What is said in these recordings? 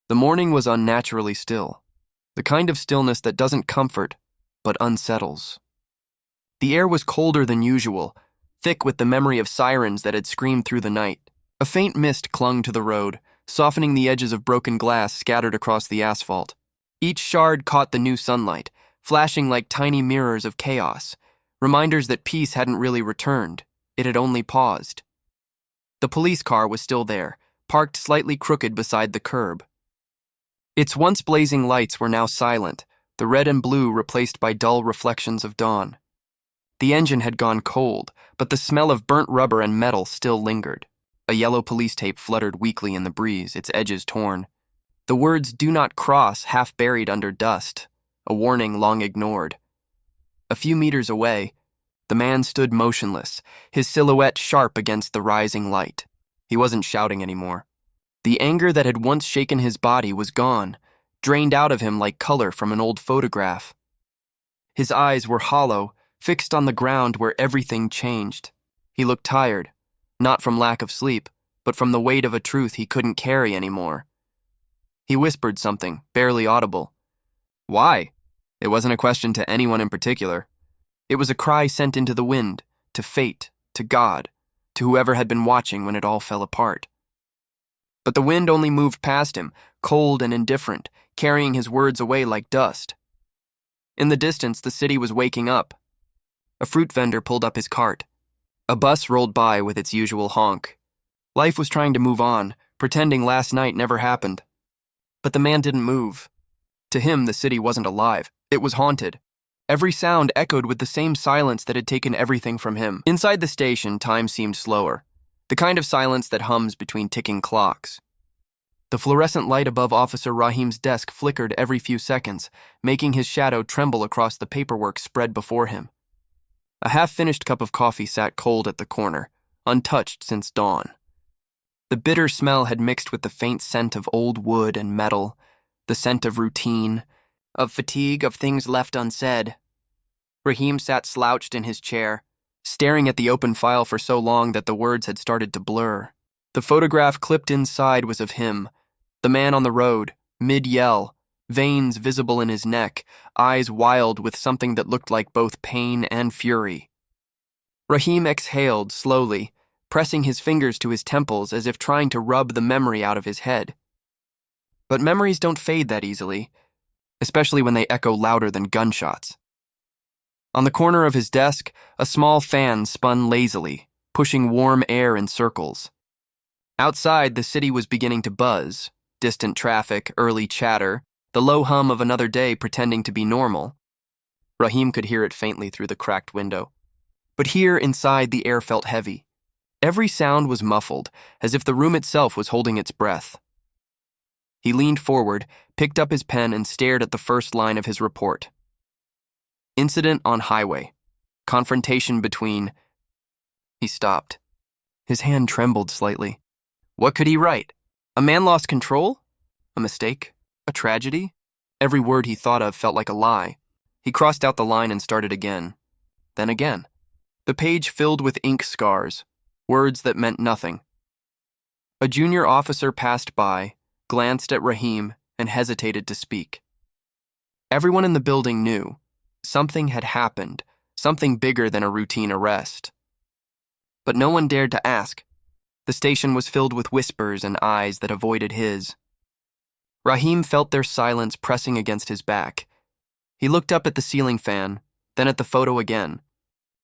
The morning was unnaturally still, the kind of stillness that doesn't comfort, but unsettles. The air was colder than usual, thick with the memory of sirens that had screamed through the night. A faint mist clung to the road, softening the edges of broken glass scattered across the asphalt. Each shard caught the new sunlight, flashing like tiny mirrors of chaos, reminders that peace hadn't really returned, it had only paused. The police car was still there, parked slightly crooked beside the curb. Its once blazing lights were now silent, the red and blue replaced by dull reflections of dawn. The engine had gone cold, but the smell of burnt rubber and metal still lingered. A yellow police tape fluttered weakly in the breeze, its edges torn. The words "Do not cross" half buried under dust, a warning long ignored. A few meters away, the man stood motionless, his silhouette sharp against the rising light. He wasn't shouting anymore. The anger that had once shaken his body was gone, drained out of him like color from an old photograph. His eyes were hollow, fixed on the ground where everything changed. He looked tired, not from lack of sleep, but from the weight of a truth he couldn't carry anymore. He whispered something, barely audible. Why? It wasn't a question to anyone in particular. It was a cry sent into the wind, to fate, to God, to whoever had been watching when it all fell apart. But the wind only moved past him, cold and indifferent, carrying his words away like dust. In the distance, the city was waking up. A fruit vendor pulled up his cart. A bus rolled by with its usual honk. Life was trying to move on, pretending last night never happened. But the man didn't move. To him, the city wasn't alive. It was haunted. Every sound echoed with the same silence that had taken everything from him. Inside the station, time seemed slower, the kind of silence that hums between ticking clocks. The fluorescent light above Officer Rahim's desk flickered every few seconds, making his shadow tremble across the paperwork spread before him. A half-finished cup of coffee sat cold at the corner, untouched since dawn. The bitter smell had mixed with the faint scent of old wood and metal, the scent of routine, of fatigue, of things left unsaid. Rahim sat slouched in his chair, staring at the open file for so long that the words had started to blur. The photograph clipped inside was of him, the man on the road, mid-yell, veins visible in his neck, eyes wild with something that looked like both pain and fury. Rahim exhaled slowly, pressing his fingers to his temples as if trying to rub the memory out of his head. But memories don't fade that easily, especially when they echo louder than gunshots. On the corner of his desk, a small fan spun lazily, pushing warm air in circles. Outside, the city was beginning to buzz, distant traffic, early chatter, the low hum of another day pretending to be normal. Rahim could hear it faintly through the cracked window. But here, inside, the air felt heavy. Every sound was muffled, as if the room itself was holding its breath. He leaned forward, picked up his pen, and stared at the first line of his report. Incident on highway. Confrontation between... He stopped. His hand trembled slightly. What could he write? A man lost control? A mistake? A tragedy? Every word he thought of felt like a lie. He crossed out the line and started again. Then again. The page filled with ink scars, words that meant nothing. A junior officer passed by, glanced at Rahim, and hesitated to speak. Everyone in the building knew. Something had happened, something bigger than a routine arrest. But no one dared to ask. The station was filled with whispers and eyes that avoided his. Rahim felt their silence pressing against his back. He looked up at the ceiling fan, then at the photo again.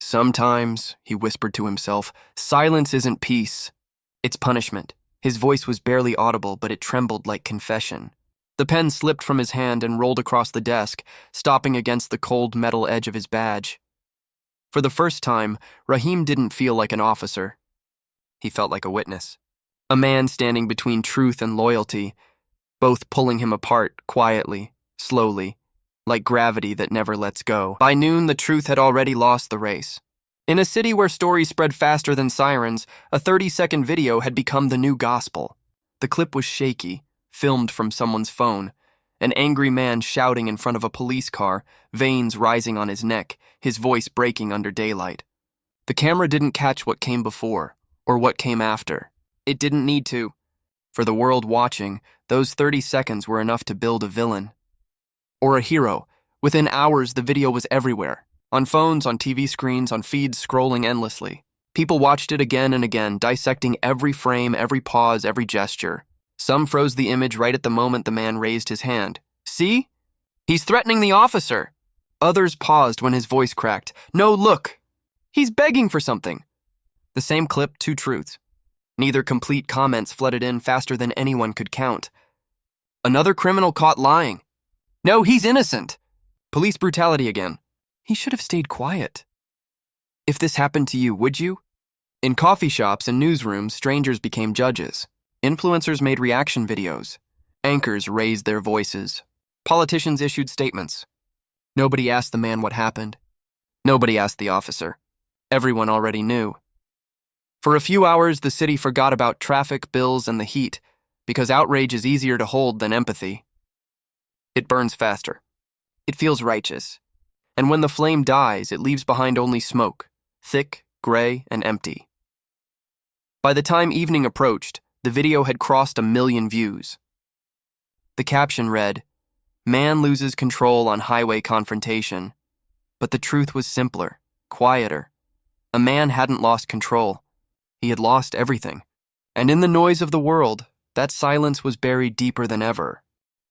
Sometimes, he whispered to himself, silence isn't peace. It's punishment. His voice was barely audible, but it trembled like confession. The pen slipped from his hand and rolled across the desk, stopping against the cold metal edge of his badge. For the first time, Rahim didn't feel like an officer. He felt like a witness. A man standing between truth and loyalty, both pulling him apart quietly, slowly, like gravity that never lets go. By noon, the truth had already lost the race. In a city where stories spread faster than sirens, a 30-second video had become the new gospel. The clip was shaky, filmed from someone's phone. An angry man shouting in front of a police car, veins rising on his neck, his voice breaking under daylight. The camera didn't catch what came before, or what came after. It didn't need to. For the world watching, those 30 seconds were enough to build a villain. Or a hero. Within hours, the video was everywhere. On phones, on TV screens, on feeds scrolling endlessly. People watched it again and again, dissecting every frame, every pause, every gesture. Some froze the image right at the moment the man raised his hand. See? He's threatening the officer. Others paused when his voice cracked. No, look. He's begging for something. The same clip, two truths. Neither complete comments flooded in faster than anyone could count. Another criminal caught lying. No, he's innocent. Police brutality again. He should have stayed quiet. If this happened to you, would you? In coffee shops and newsrooms, strangers became judges. Influencers made reaction videos. Anchors raised their voices. Politicians issued statements. Nobody asked the man what happened. Nobody asked the officer. Everyone already knew. For a few hours, the city forgot about traffic, bills, and the heat, because outrage is easier to hold than empathy. It burns faster. It feels righteous. And when the flame dies, it leaves behind only smoke, thick, gray, and empty. By the time evening approached, the video had crossed 1 million views. The caption read, "Man loses control on highway confrontation." But the truth was simpler, quieter. A man hadn't lost control. He had lost everything. And in the noise of the world, that silence was buried deeper than ever.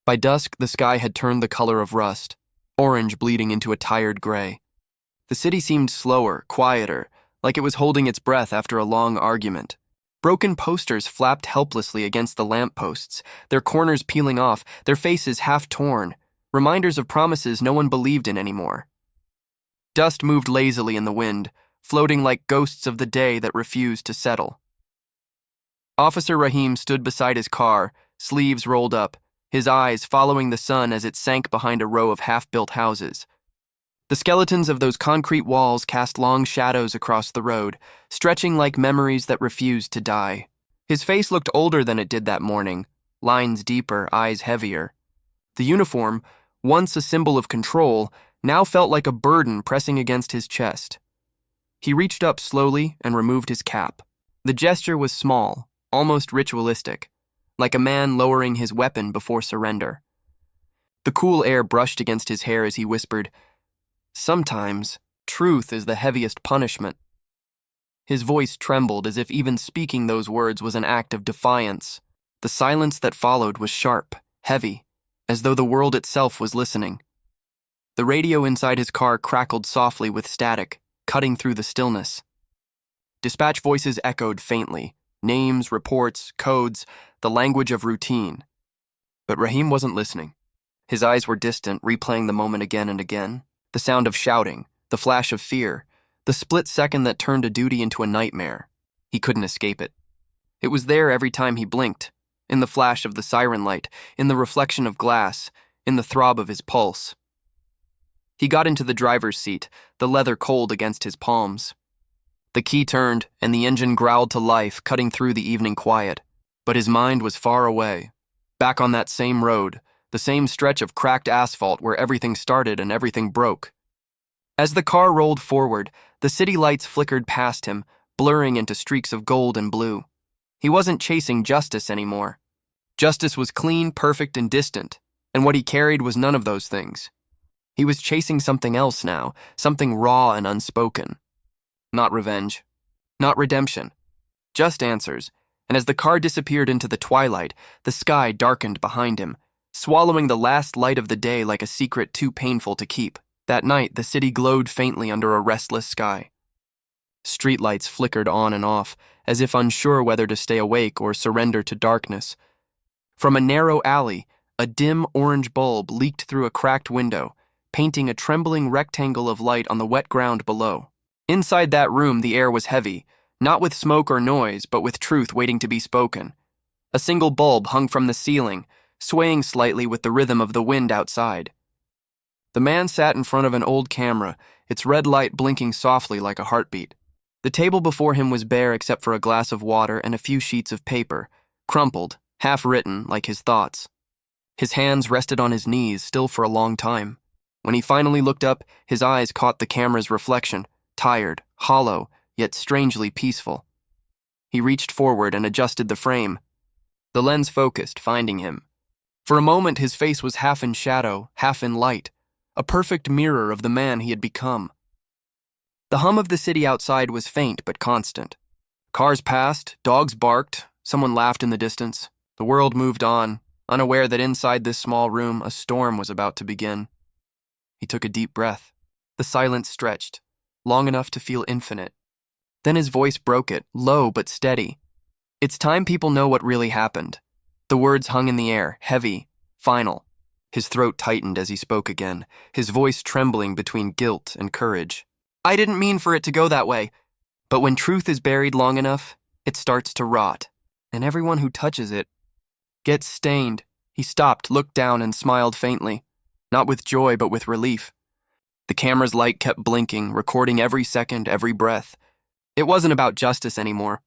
By dusk, the sky had turned the color of rust, orange bleeding into a tired gray. The city seemed slower, quieter, like it was holding its breath after a long argument. Broken posters flapped helplessly against the lampposts, their corners peeling off, their faces half torn, reminders of promises no one believed in anymore. Dust moved lazily in the wind, floating like ghosts of the day that refused to settle. Officer Rahim stood beside his car, sleeves rolled up, his eyes following the sun as it sank behind a row of half-built houses. The skeletons of those concrete walls cast long shadows across the road, stretching like memories that refused to die. His face looked older than it did that morning, lines deeper, eyes heavier. The uniform, once a symbol of control, now felt like a burden pressing against his chest. He reached up slowly and removed his cap. The gesture was small, almost ritualistic, like a man lowering his weapon before surrender. The cool air brushed against his hair as he whispered, "Sometimes, truth is the heaviest punishment." His voice trembled as if even speaking those words was an act of defiance. The silence that followed was sharp, heavy, as though the world itself was listening. The radio inside his car crackled softly with static, cutting through the stillness. Dispatch voices echoed faintly, names, reports, codes, the language of routine. But Rahim wasn't listening. His eyes were distant, replaying the moment again and again. The sound of shouting, the flash of fear, the split second that turned a duty into a nightmare. He couldn't escape it. It was there every time he blinked, in the flash of the siren light, in the reflection of glass, in the throb of his pulse. He got into the driver's seat, the leather cold against his palms. The key turned, and the engine growled to life, cutting through the evening quiet. But his mind was far away, back on that same road, the same stretch of cracked asphalt where everything started and everything broke. As the car rolled forward, the city lights flickered past him, blurring into streaks of gold and blue. He wasn't chasing justice anymore. Justice was clean, perfect, and distant, and what he carried was none of those things. He was chasing something else now, something raw and unspoken. Not revenge. Not redemption. Just answers, and as the car disappeared into the twilight, the sky darkened behind him, swallowing the last light of the day like a secret too painful to keep. That night, the city glowed faintly under a restless sky. Streetlights flickered on and off, as if unsure whether to stay awake or surrender to darkness. From a narrow alley, a dim orange bulb leaked through a cracked window, painting a trembling rectangle of light on the wet ground below. Inside that room, the air was heavy, not with smoke or noise, but with truth waiting to be spoken. A single bulb hung from the ceiling, swaying slightly with the rhythm of the wind outside. The man sat in front of an old camera, its red light blinking softly like a heartbeat. The table before him was bare except for a glass of water and a few sheets of paper, crumpled, half-written like his thoughts. His hands rested on his knees, still for a long time. When he finally looked up, his eyes caught the camera's reflection, tired, hollow, yet strangely peaceful. He reached forward and adjusted the frame. The lens focused, finding him. For a moment, his face was half in shadow, half in light, a perfect mirror of the man he had become. The hum of the city outside was faint but constant. Cars passed, dogs barked, someone laughed in the distance. The world moved on, unaware that inside this small room a storm was about to begin. He took a deep breath. The silence stretched, long enough to feel infinite. Then his voice broke it, low but steady. "It's time people know what really happened." The words hung in the air, heavy, final. His throat tightened as he spoke again, his voice trembling between guilt and courage. "I didn't mean for it to go that way, but when truth is buried long enough, it starts to rot, and everyone who touches it gets stained." He stopped, looked down, and smiled faintly, not with joy but with relief. The camera's light kept blinking, recording every second, every breath. It wasn't about justice anymore.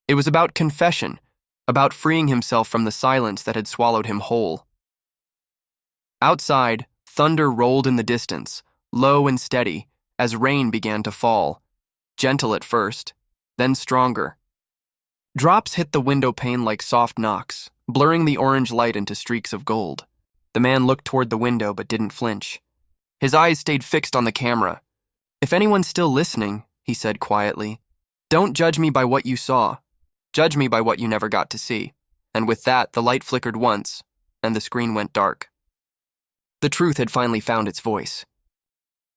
It was about confession, about freeing himself from the silence that had swallowed him whole. Outside, thunder rolled in the distance, low and steady, as rain began to fall, gentle at first, then stronger. Drops hit the window pane like soft knocks, blurring the orange light into streaks of gold. The man looked toward the window but didn't flinch. His eyes stayed fixed on the camera. "If anyone's still listening," he said quietly, "don't judge me by what you saw. Judge me by what you never got to see." And with that, the light flickered once, and the screen went dark. The truth had finally found its voice.